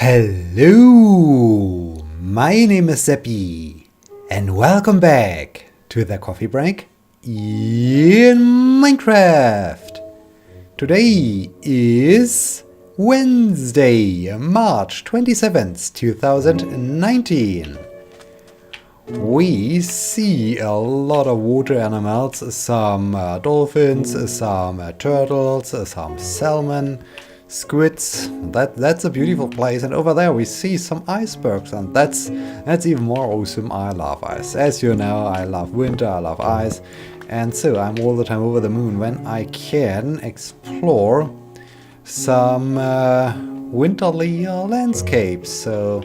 Hello, my name is Sebbi, and welcome back to the coffee break in Minecraft. Today is Wednesday, March 27th, 2019. We see a lot of water animals, some dolphins, some turtles, some salmon, squids. That's a beautiful place, and over there we see some icebergs, and that's even more awesome. I love ice. As you know, I love winter, I love ice, and so I'm all the time over the moon when I can explore some winterly landscapes. So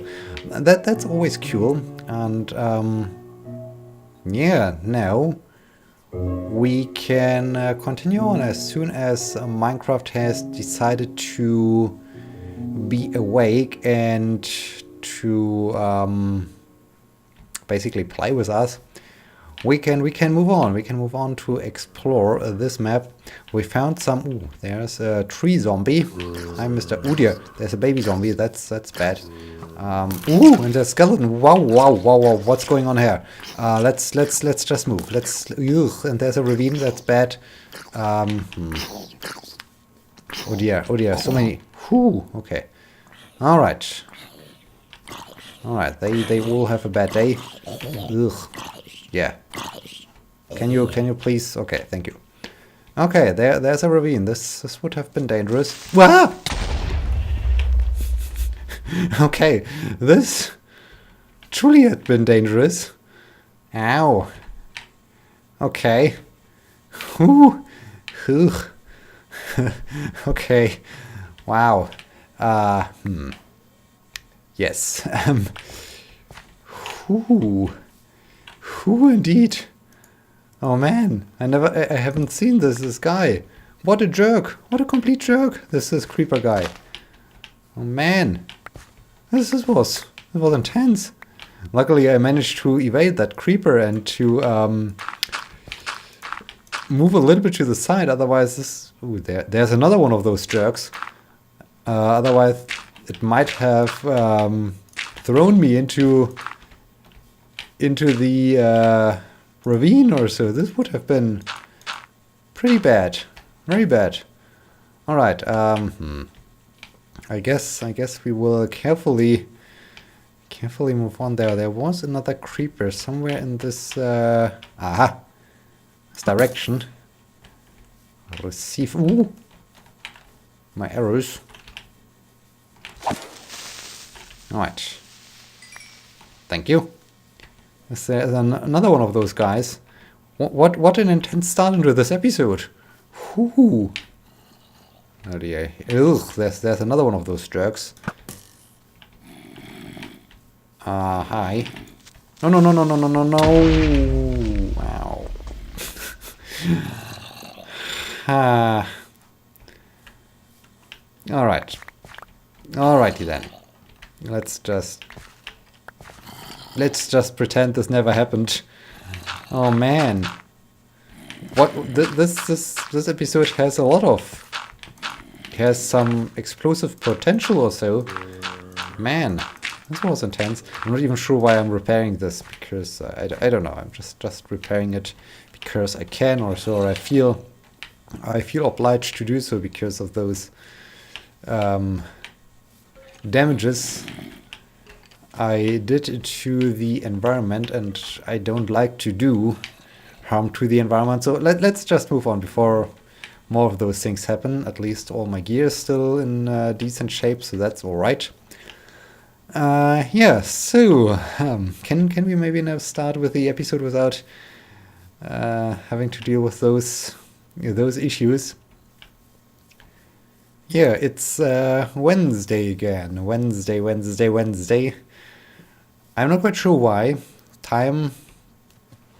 that's always cool. And yeah, now we can continue on as soon as Minecraft has decided to be awake and to basically play with us. We can move on. We can move on to explore this map. We found some. Ooh, there's a tree zombie. I'm Mr. Oh dear, there's a baby zombie. That's bad. Ooh, and a skeleton. Wow. What's going on here? Let's just move. And there's a ravine. That's bad. Oh dear. So many. Whew. Okay. All right. They will have a bad day. Ugh. Yeah. Can you please? Okay, thank you. Okay, there's a ravine. This would have been dangerous. Wah! Okay, this truly had been dangerous. Ow. Okay. Ooh. Okay. Wow. Yes. Ooh, indeed. Oh man, I haven't seen this guy. What a jerk. What a complete jerk. This is creeper guy. Oh man. This was intense. Luckily I managed to evade that creeper and to move a little bit to the side. Otherwise there's another one of those jerks. Otherwise it might have thrown me into the ravine or so. This would have been pretty bad. Very bad. Alright, I guess we will carefully move on there. There was another creeper somewhere in this this direction. Receive. Ooh, my arrows. Alright. Thank you. Is there another one of those guys? What an intense start into this episode. Whoo. Oh dear. Ugh, there's another one of those jerks. Hi. No. Wow. Alright. Alrighty then. Let's just pretend this never happened. Oh man. What this episode has a lot of some explosive potential or so. Man, this was intense. I'm not even sure why I'm repairing this, because I don't know. I'm just repairing it because I can or so, or I feel obliged to do so because of those damages I did to the environment, and I don't like to do harm to the environment. So let's just move on before more of those things happen. At least all my gear is still in decent shape, so that's all right. Yeah. So can we maybe now start with the episode without having to deal with those issues? Yeah, it's Wednesday again. Wednesday. I'm not quite sure why. Time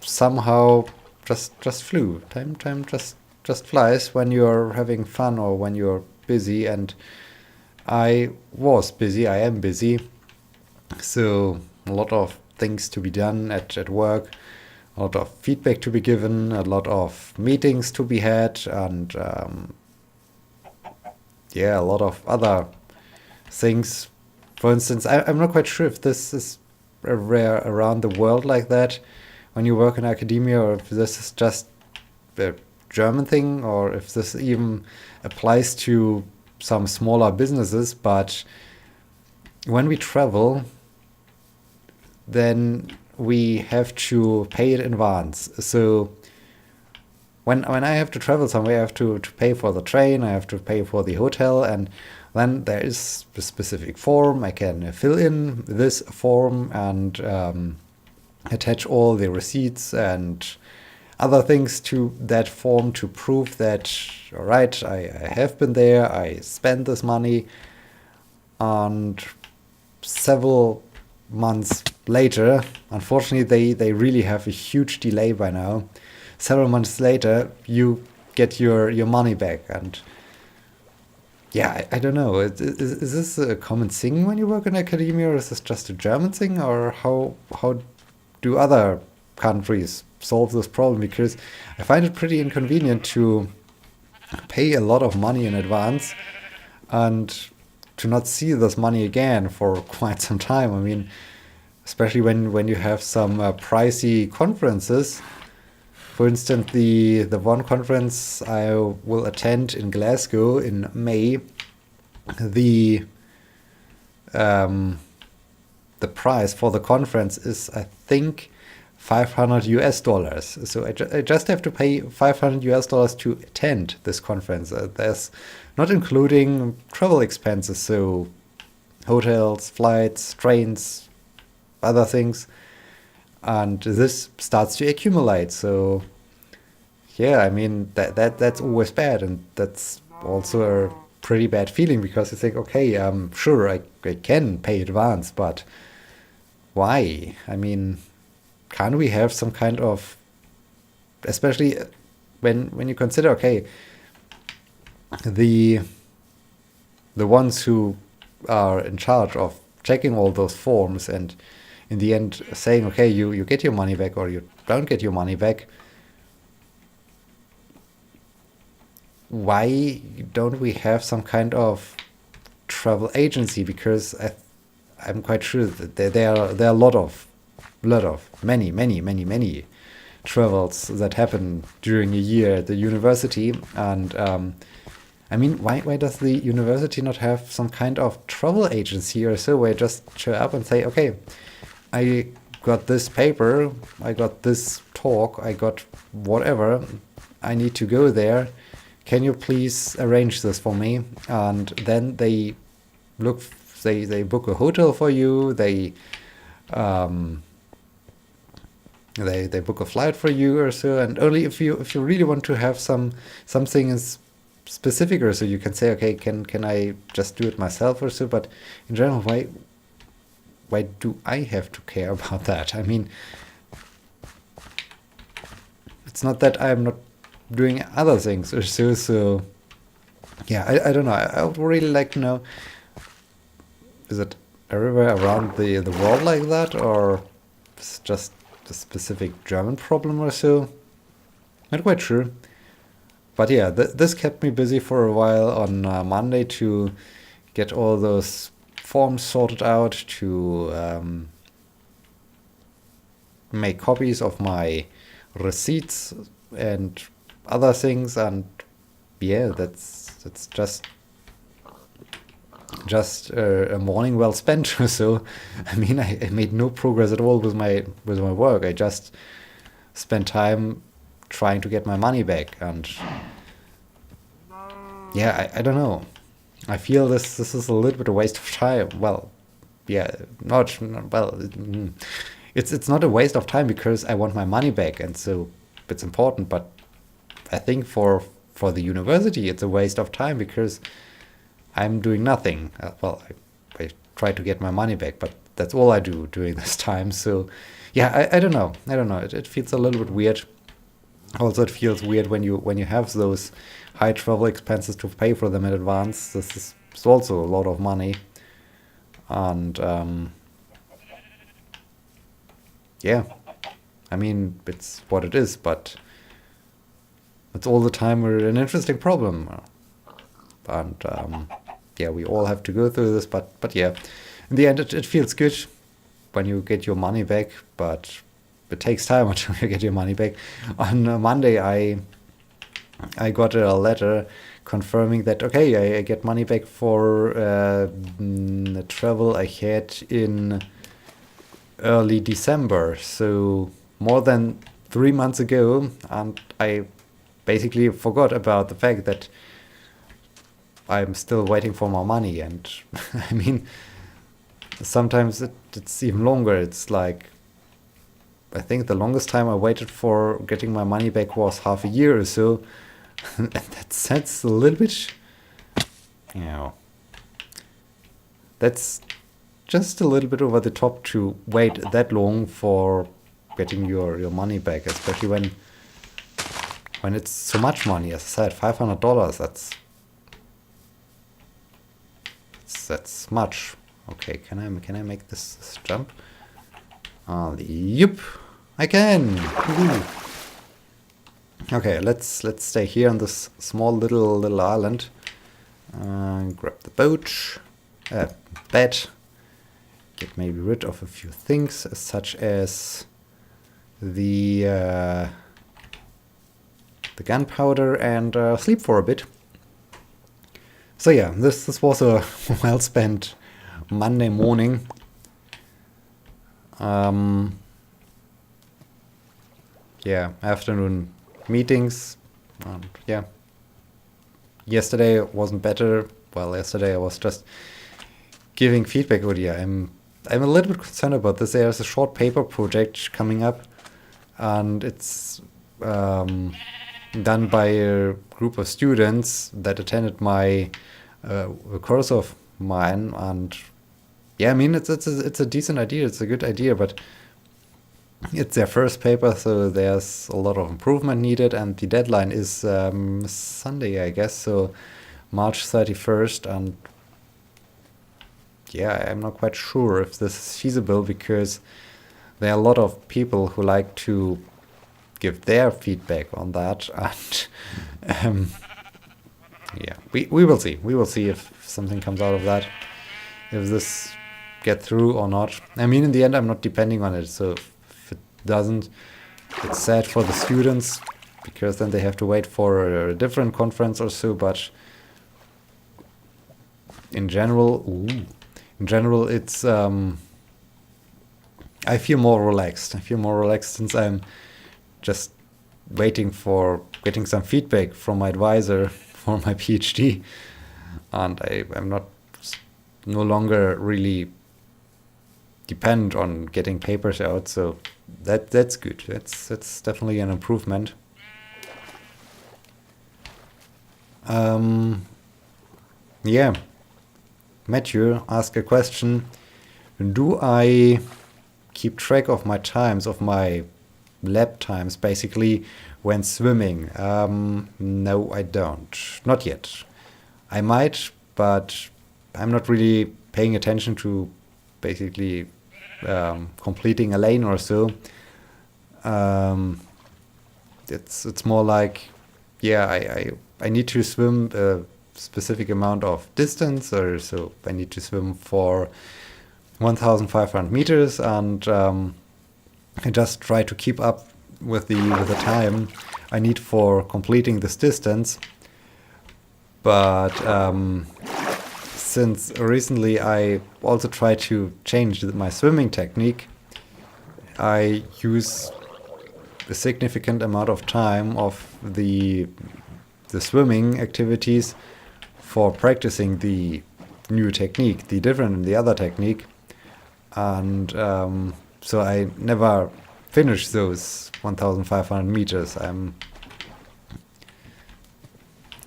somehow just flew. Time just flies when you're having fun or when you're busy, and I was busy. I am busy. So a lot of things to be done at work, a lot of feedback to be given, a lot of meetings to be had, and yeah, a lot of other things For instance, I'm not quite sure if this is rare around the world like that when you work in academia, or if this is just a German thing, or if this even applies to some smaller businesses. But when we travel, then we have to pay it in advance. So when I have to travel somewhere, I have to pay for the train, I have to pay for the hotel, and then there is a specific form. I can fill in this form and attach all the receipts and other things to that form to prove that, all right, I have been there, I spent this money, and several months later, unfortunately, they really have a huge delay by now. Several months later, you get your money back. And yeah, I don't know. Is this a common thing when you work in academia, or is this just a German thing, or how do other countries solve this problem? Because I find it pretty inconvenient to pay a lot of money in advance and to not see this money again for quite some time. I mean, especially when you have some pricey conferences. For instance, the one conference I will attend in Glasgow in May, the price for the conference is, I think, $500. So I just have to pay $500 to attend this conference. There's not including travel expenses, so hotels, flights, trains, other things. And this starts to accumulate. So yeah, I mean that's always bad, and that's also a pretty bad feeling, because you think, okay, sure, I can pay advance, but why? I mean, can't we have some kind of, especially when you consider, okay, the ones who are in charge of checking all those forms and in the end saying, okay, you get your money back or you don't get your money back, why don't we have some kind of travel agency? Because I'm quite sure that there are a lot of many travels that happen during a year at the university. And I mean, why does the university not have some kind of travel agency or so, where you just show up and say, okay, I got this paper, I got this talk, I got whatever, I need to go there, can you please arrange this for me? And then they book a hotel for you, they book a flight for you or so. And only if you really want to have something is specific or so, you can say, okay, can I just do it myself or so. But in general, why do I have to care about that? I mean, it's not that I'm not doing other things or so. So yeah, I don't know. I would really like to know, is it everywhere around the world like that, or it's just a specific German problem or so? Not quite sure. But yeah, this kept me busy for a while on Monday to get all those forms sorted out, to make copies of my receipts and other things. And yeah, that's just a morning well spent. So I mean, I made no progress at all with my work. I just spent time trying to get my money back. And yeah, I don't know. I feel this is a little bit a waste of time. Well, yeah, it's not a waste of time, because I want my money back, and so it's important. But I think for the university, it's a waste of time, because I'm doing nothing. I try to get my money back, but that's all I do during this time. So yeah, I don't know. It feels a little bit weird. Also, it feels weird when you have those high travel expenses to pay for them in advance. This is also a lot of money. And yeah, I mean, it's what it is, but it's all the time an interesting problem. And yeah, we all have to go through this, but yeah, in the end, it feels good when you get your money back, but it takes time until you get your money back. On Monday, I got a letter confirming that, okay, I get money back for the travel I had in early December, so more than 3 months ago, and I basically forgot about the fact that I'm still waiting for my money. And I mean, sometimes it's even longer. It's like, I think the longest time I waited for getting my money back was half a year or so. That's a little bit, you know, that's just a little bit over the top to wait that long for getting your money back, especially when it's so much money. As I said, $500. That's much. Okay, can I make this jump? Yep, I can. Woohoo. Okay, let's stay here on this small little island. Grab the bed. Get maybe rid of a few things, such as the gunpowder, and sleep for a bit. So yeah, this was a well spent Monday morning. Yeah, afternoon meetings, and yeah, yesterday wasn't better. Well, yesterday I was just giving feedback. Oh yeah, I'm a little bit concerned about this. There's a short paper project coming up, and it's done by a group of students that attended my course of mine. And yeah, I mean, it's a decent idea. It's a good idea, but it's their first paper, so there's a lot of improvement needed, and the deadline is Sunday, I guess, so March 31st. And yeah, I'm not quite sure if this is feasible, because there are a lot of people who like to give their feedback on that, and yeah, we will see. We will see if something comes out of that, if this get through or not. I mean, in the end, I'm not depending on it, so if it doesn't, it's sad for the students, because then they have to wait for a different conference or so. But in general, it's I feel more relaxed. Since I'm just waiting for getting some feedback from my advisor for my PhD, and I'm no longer really depend on getting papers out. So that's good. That's definitely an improvement. Yeah, Matthew asked a question: do I keep track of my times, of my lap times, basically, when swimming? No, I don't. Not yet. I might, but I'm not really paying attention to basically completing a lane or so. It's more like, yeah, I need to swim a specific amount of distance, or so I need to swim for 1,500 meters, and I just try to keep up with the time I need for completing this distance. But since recently I also try to change my swimming technique, I use a significant amount of time of the swimming activities for practicing the new technique, the other technique. And so I never finish those 1,500 meters.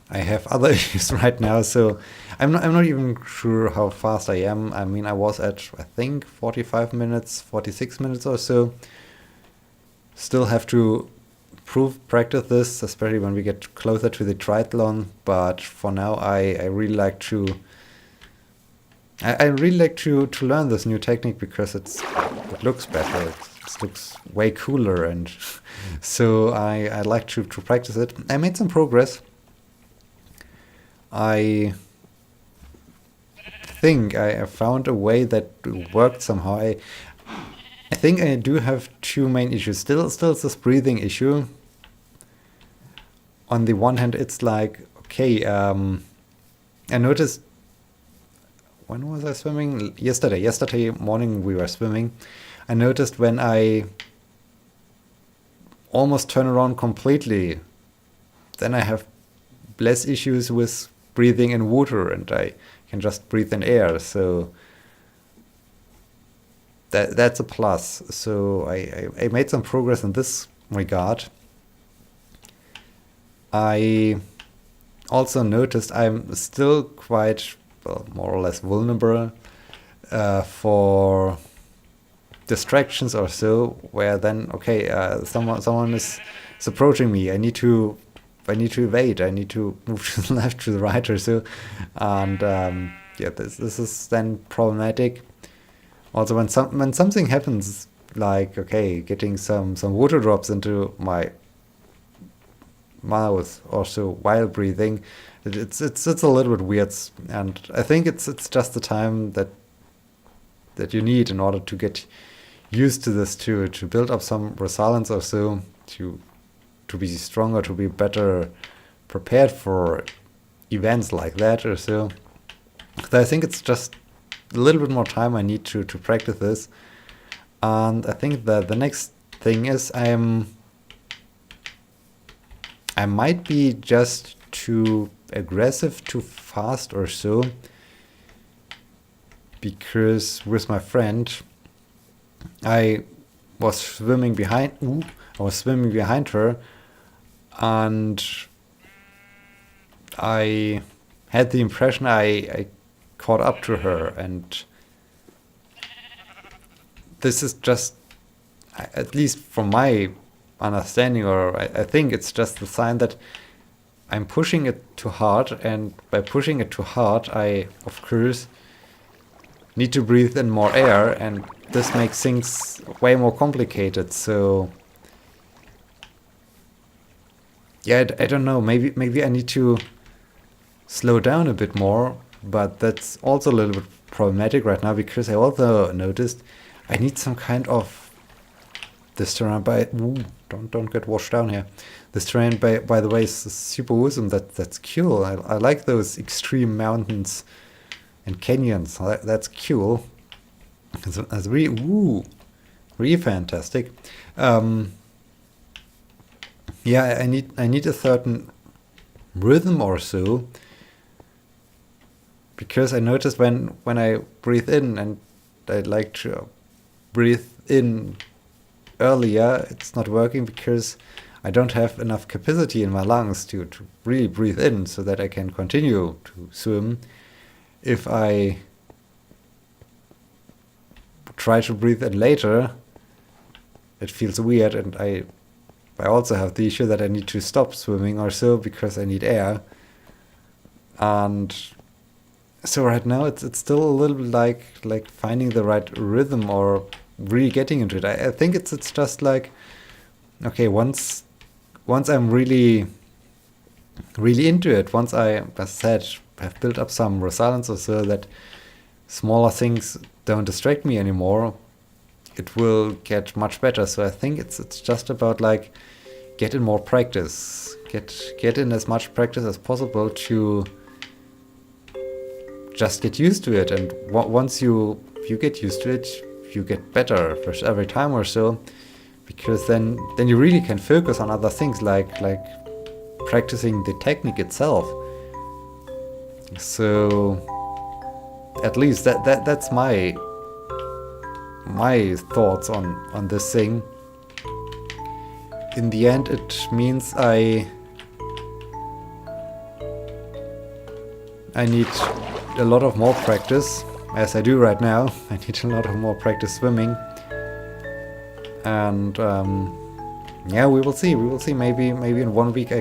I have other issues right now, so I'm not even sure how fast I am. I mean, I was at, I think, 46 minutes or so. Still have to practice this, especially when we get closer to the triathlon. But for now, I really like to learn this new technique, because it looks better. It looks way cooler, and so I like to practice it. I made some progress. I think I found a way that worked somehow. I think I do have two main issues. Still it's this breathing issue. On the one hand, it's like, okay, I noticed, when was I swimming? Yesterday morning we were swimming. I noticed when I almost turn around completely, then I have less issues with breathing in water, and I can just breathe in air. So that's a plus. So I made some progress in this regard. I also noticed I'm still quite, well, more or less vulnerable for distractions or so, where then, okay, someone is approaching me. I need to evade. I need to move to the left, to the right, or so. And yeah, this is then problematic. Also, when something happens, like, okay, getting some water drops into my mouth or so while breathing, it's a little bit weird, and I think it's just the time that you need in order to get used to this, to build up some resilience or so, to be stronger, to be better prepared for events like that or so. So I think it's just a little bit more time I need to practice this. And I think that the next thing is I might be just too aggressive, too fast or so, because with my friend I was swimming behind her, and I had the impression I caught up to her, and this is just, at least from my understanding, or I think it's just a sign that I'm pushing it too hard, and by pushing it too hard, I, of course, need to breathe in more air, and this makes things way more complicated. So yeah, I don't know, maybe I need to slow down a bit more, but that's also a little bit problematic right now, because I also noticed I need some kind of, this terrain don't get washed down here. This terrain, by the way, is super awesome. That's cool. I like those extreme mountains and canyons. That's cool. It's really fantastic. Yeah, I need a certain rhythm or so, because I noticed when I breathe in, and I like to breathe in earlier, it's not working because I don't have enough capacity in my lungs to really breathe in so that I can continue to swim. If I try to breathe in later, it feels weird, and I also have the issue that I need to stop swimming or so because I need air. And so right now it's still a little bit like finding the right rhythm or really getting into it. I think it's just like, okay, once I'm really into it, once I, as said, have built up some resilience or so that smaller things don't distract me anymore, it will get much better. So I think it's just about like get in more practice, get in as much practice as possible to just get used to it. And once you get used to it, you get better for every time or so, because then you really can focus on other things like practicing the technique itself. So at least that's my thoughts on this thing. In the end, it means I need a lot of more practice, as I do right now. I need a lot of more practice swimming, and yeah, we will see. Maybe in 1 week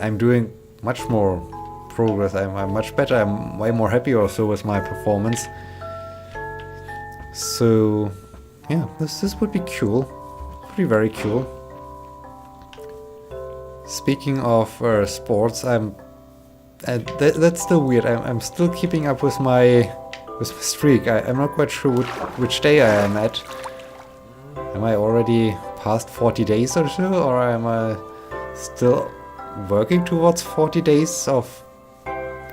I'm doing much more progress. I'm much better. I'm way more happy also with my performance. So yeah, this would be cool. Would be very cool. Speaking of sports, I'm And that's still weird. I'm still keeping up with my streak. I'm not quite sure which day I am at. Am I already past 40 days or so, or am I still working towards 40 days of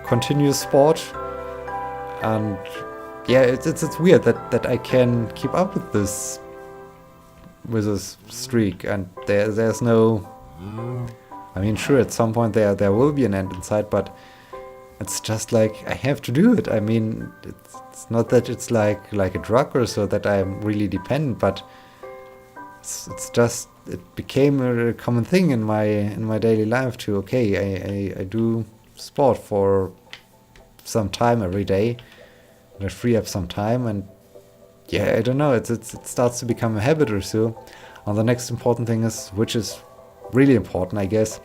continuous sport? And yeah, it's weird that I can keep up with this streak, and there's no. I mean, sure, at some point there will be an end in sight, but it's just like I have to do it. I mean, it's not that it's like a drug or so that I'm really dependent, but it's just it became a common thing in my daily life to I do sport for some time every day, and I free up some time, and yeah, I don't know, it starts to become a habit or so. And the next important thing is, which is really important, I guess,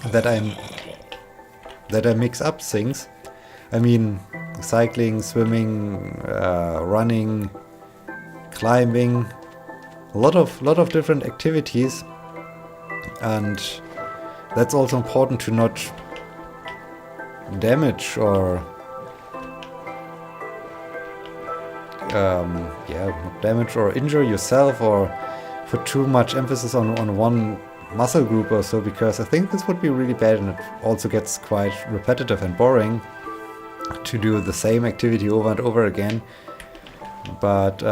that I mix up things. I mean, cycling, swimming, running, climbing, a lot of different activities, and that's also important to not damage or not damage or injure yourself or put too much emphasis on one muscle group or so, because I think this would be really bad, and it also gets quite repetitive and boring to do the same activity over and over again. But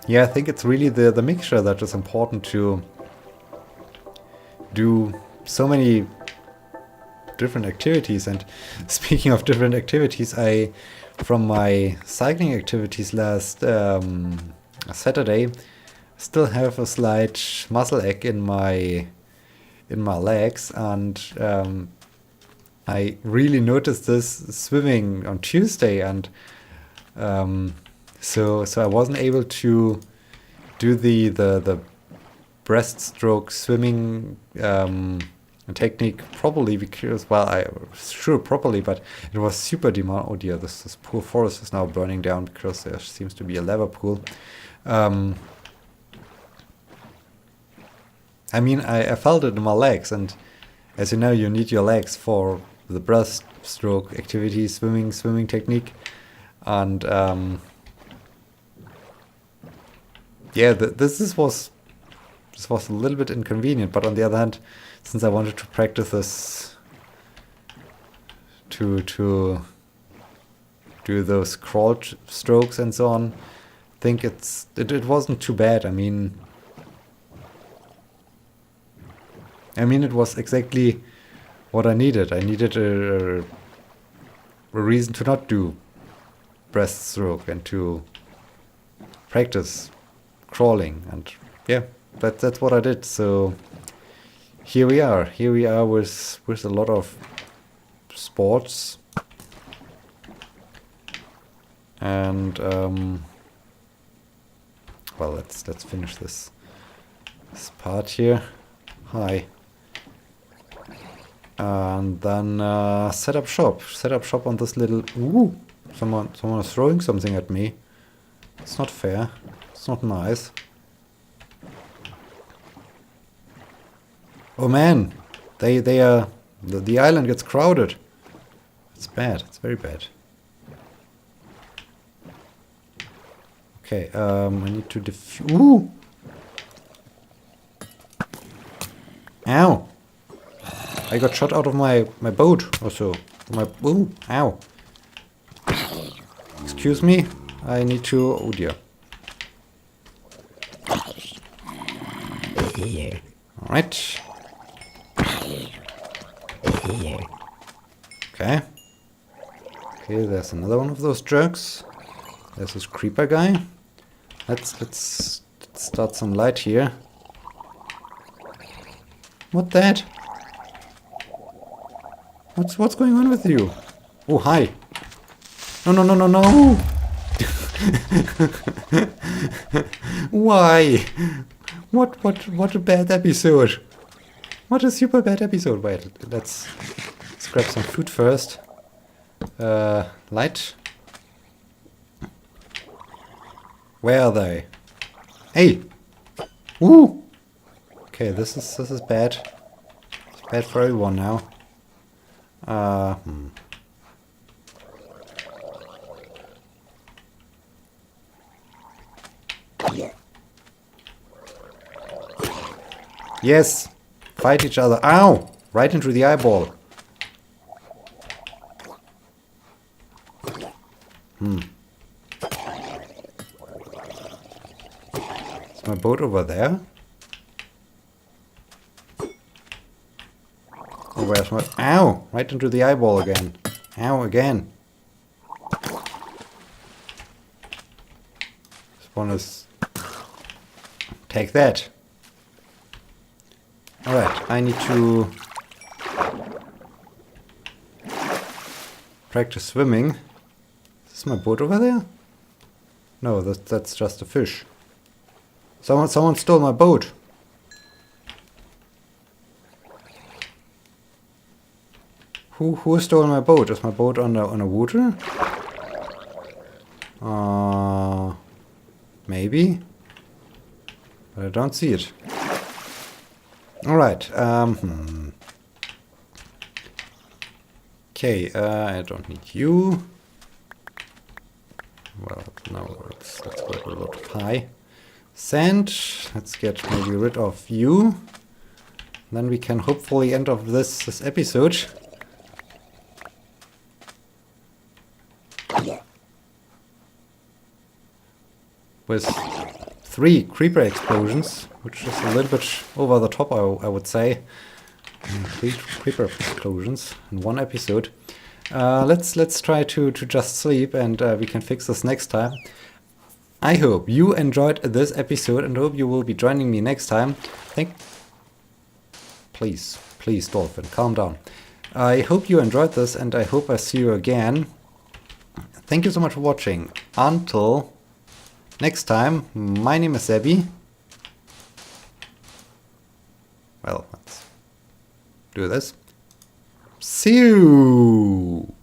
yeah, I think it's really the mixture that is important, to do so many different activities. And speaking of different activities, from my cycling activities last Saturday, still have a slight muscle ache in my legs, and I really noticed this swimming on Tuesday, and so I wasn't able to do the breaststroke swimming technique properly, because, well, I sure properly, but it was super demand. Oh dear, this poor forest is now burning down because there seems to be a lava pool. I mean, I felt it in my legs, and as you know, you need your legs for the breaststroke activity, swimming technique, and yeah, this was a little bit inconvenient. But on the other hand, since I wanted to practice this to do those crawl strokes and so on, I think it wasn't too bad. I mean, it was exactly what I needed. I needed a reason to not do breaststroke and to practice crawling, and yeah, that's what I did. So here we are with a lot of sports, and well, let's finish this part here. Hi. And then set up shop on this little. Ooh, someone is throwing something at me. It's not fair. It's not nice. Oh man, they are the island gets crowded. It's bad. It's very bad. Okay, I need to Ooh! Ow! I got shot out of my boat or so. Ooh! Ow! Excuse me. I need to. Oh dear. All right. Okay. Okay, there's another one of those jerks. There's this creeper guy. Let's start some light here. What that? What's going on with you? Oh, hi. No. Why? What a bad episode. What a super bad episode. Wait, let's grab some food first. Light. Where are they? Hey! Ooh! Okay, this is bad. This Bad for everyone now. Yes! Fight each other. Ow! Right into the eyeball. Is my boat over there? Oh, where's my... Ow! Right into the eyeball again. Ow, again. This one is... Take that. Alright, I need to... practice swimming. Is this my boat over there? No, that's just a fish. Someone stole my boat. Who stole my boat? Is my boat on the water? Maybe. But I don't see it. Alright. Okay, I don't need you. Well, no, let's get rid of pie. Sand. Let's get maybe rid of you. Then we can hopefully end off this episode. With 3 creeper explosions, which is a little bit over the top, I would say. 3 creeper explosions in 1 episode. Let's try to just sleep, and we can fix this next time. I hope you enjoyed this episode, and hope you will be joining me next time. Please, Dolphin, calm down. I hope you enjoyed this, and I hope I see you again. Thank you so much for watching. Until next time, my name is Sebbi. Well, let's do this. See you!